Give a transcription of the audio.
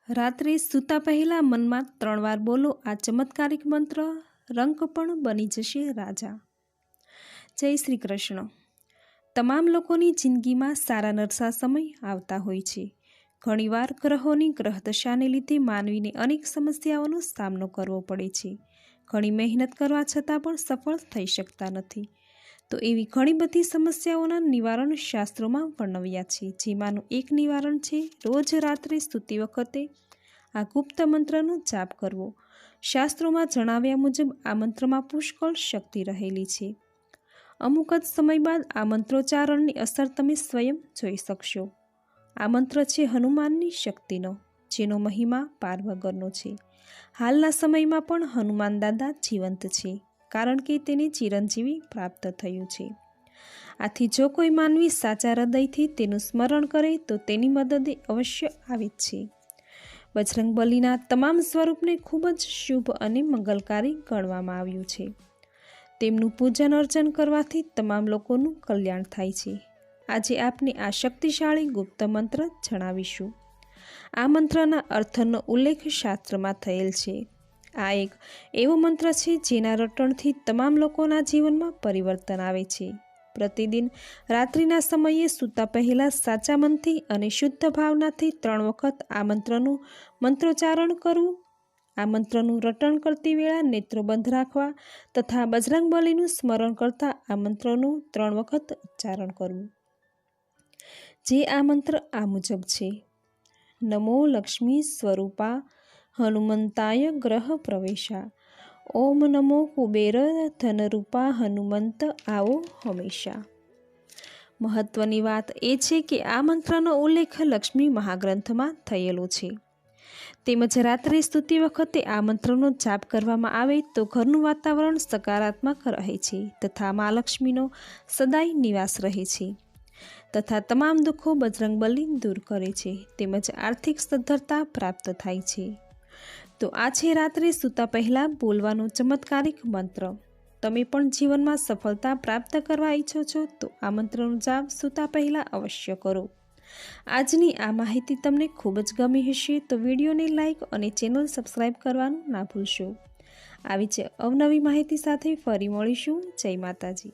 રાત્રે સૂતા પહેલા મનમાં 3 વાર બોલો આ ચમત્કારિક મંત્ર, રંક પણ બની જશે રાજા। જય શ્રી કૃષ્ણ। તમામ લોકોની જિંદગીમાં સારા નરસા સમય આવતા હોય છે। ઘણીવાર ગ્રહોની ગ્રહદશાને લીધે માનવીને અનેક સમસ્યાઓનો સામનો કરવો પડે છે। ઘણી મહેનત કરવા છતાં પણ સફળ થઈ શકતા નથી। તો એવી ઘણી બધી સમસ્યાઓના નિવારણ શાસ્ત્રોમાં વર્ણવ્યા છે। જેમાંનું એક નિવારણ છે રોજ રાત્રે સૂતી વખતે આ ગુપ્ત મંત્રનો જાપ કરવો। શાસ્ત્રોમાં જણાવ્યા મુજબ આ મંત્રમાં પુષ્કળ શક્તિ રહેલી છે। અમુક જ સમય બાદ આ મંત્રોચ્ચારણની અસર તમે સ્વયં જોઈ શકશો। આ મંત્ર છે હનુમાનની શક્તિનો, જેનો મહિમા પાર વગરનો છે। હાલના સમયમાં પણ હનુમાન દાદા જીવંત છે, કારણ કે તેને ચિરંજીવી પ્રાપ્ત થયું છે। આથી જો કોઈ માનવી સાચા હૃદયથી તેનું સ્મરણ કરે તો તેની મદદે અવશ્ય આવે જ છે। બજરંગબલીના તમામ સ્વરૂપને ખૂબ જ શુભ અને મંગલકારી ગણવામાં આવ્યું છે। તેમનું પૂજન અર્ચન કરવાથી તમામ લોકોનું કલ્યાણ થાય છે। આજે આપને આ શક્તિશાળી ગુપ્ત મંત્ર જણાવીશું। આ મંત્રના અર્થનો ઉલ્લેખ શાસ્ત્રમાં થયેલ છે। આ એક એવો મંત્ર છે જેના રટણથી તમામ લોકોના જીવનમાં પરિવર્તન આવે છે। પ્રતિદિન રાત્રિના સમયે સૂતા પહેલાં સાચા મનથી અને શુદ્ધ ભાવનાથી 3 વખત આ મંત્રનું મંત્રોચ્ચારણ કરવું। આ મંત્રનું રટણ કરતી વેળા નેત્રો બંધ રાખવા તથા બજરંગબલીનું સ્મરણ કરતા આ મંત્રનું 3 વખત ઉચ્ચારણ કરવું। જે આ મંત્ર આ મુજબ છે: નમો લક્ષ્મી સ્વરૂપા હનુમંતાય ગ્રહ પ્રવેશા। ઓમ નમો કુબેર ધનરૂપા હનુમંત આવો હંમેશા। મહત્વની વાત એ છે કે આ મંત્રનો ઉલ્લેખ લક્ષ્મી મહાગ્રંથમાં થયેલો છે। તેમજ રાત્રે સૂતી વખતે આ મંત્રનો જાપ કરવામાં આવે તો ઘરનું વાતાવરણ સકારાત્મક રહે છે તથા મા લક્ષ્મીનો સદાય નિવાસ રહે છે તથા તમામ દુઃખો બજરંગબલી દૂર કરે છે તેમજ આર્થિક સદ્ધરતા પ્રાપ્ત થાય છે। તો આ છે રાત્રે સૂતા પહેલાં બોલવાનો ચમત્કારિક મંત્ર। તમે પણ જીવનમાં સફળતા પ્રાપ્ત કરવા ઈચ્છો છો તો આ મંત્રનો જાપ સૂતા પહેલાં અવશ્ય કરો। આજની આ માહિતી તમને ખૂબ જ ગમી હશે તો વિડીયોને લાઇક અને ચેનલ સબસ્ક્રાઈબ કરવાનું ના ભૂલશો। આવી જ અવનવી માહિતી સાથે ફરી મળીશું। જય માતાજી।